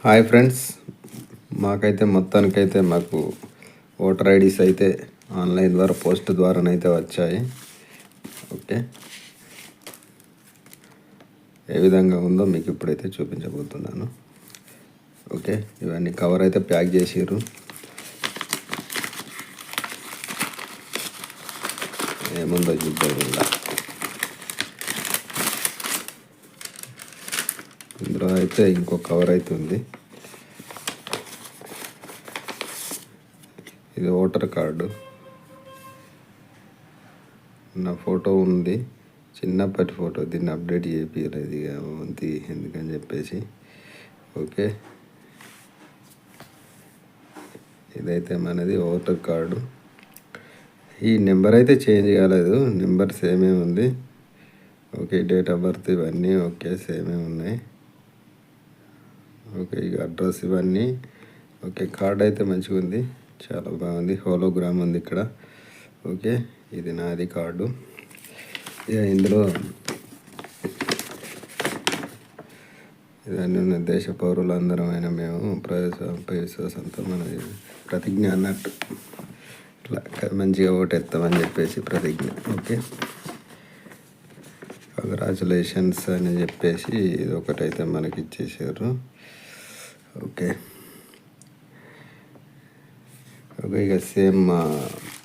Hi friends, మాకైతే మొత్తానికైతే మాకు ఓటర్ ఐడీస్ అయితే ఆన్లైన్ ద్వారా పోస్ట్ ద్వారానైతే వచ్చాయి. ఓకే, ఏ విధంగా ఉందో మీకు ఇప్పుడైతే చూపించబోతున్నాను. ఓకే, ఇవన్నీ కవర్ అయితే ప్యాక్ చేసిర్రు. ఏముందో చూద్దాం. ఇందులో అయితే ఇంకో కవర్ అయితే ఉంది. ఇది ఓటర్ కార్డు, నా ఫోటో ఉంది, చిన్నప్పటి ఫోటో. దీన్ని అప్డేట్ చేయించలేదు ఇక ఉంది ఎందుకని చెప్పేసి. ఓకే, ఇదైతే మనది ఓటర్ కార్డు. ఈ నెంబర్ అయితే చేంజ్ కాలేదు, నెంబర్ సేమే ఉంది. ఓకే, డేట్ ఆఫ్ బర్త్ ఇవన్నీ ఓకే సేమే ఉన్నాయి. ఓకే, ఇక అడ్రస్ ఇవన్నీ ఓకే. కార్డ్ అయితే మంచిగా ఉంది, చాలా బాగుంది. హోలోగ్రామ్ ఉంది ఇక్కడ. ఓకే, ఇది నాది కార్డు. ఇక ఇందులో ఇవన్నీ ఉన్న దేశ పౌరులందరమైన మేము ప్రవేశంతో మన ప్రతిజ్ఞ అన్నట్టు ఇట్లా మంచిగా ఓటేస్తామని చెప్పేసి ప్రతిజ్ఞ. ఓకే, కంగ్రాచులేషన్స్ అని చెప్పేసి ఇది ఒకటైతే మనకి ఇచ్చేసారు. ఓకే ఓకే, ఇక సేమ్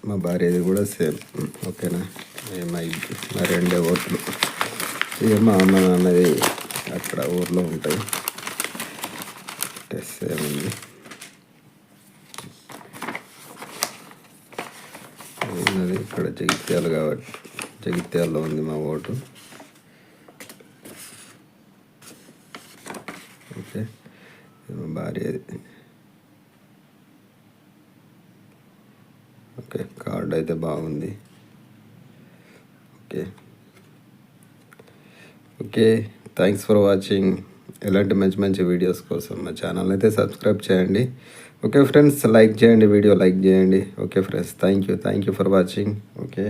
మా భార్యది కూడా సేమ్. ఓకేనా, మా రెండే ఓట్లు. ఇక మా అమ్మ నాన్నది అక్కడ ఊర్లో ఉంటాయి. సేమ్ ఉంది. ఉన్నది ఇక్కడ జగిత్యాల కాబట్టి జగిత్యాలలో ఉంది మా ఓటు. ఓకే, మా భార్యది. ఓకే, కార్డ్ అయితే బాగుంది. Okay okay, thanks for watching. ఇలాంటి మంచి మంచి వీడియోస్ కోసం మా ఛానల్ అయితే సబ్స్క్రైబ్ చేయండి. ఓకే ఫ్రెండ్స్, లైక్ చేయండి, వీడియో లైక్ చేయండి. Okay friends, thank you for watching. Okay.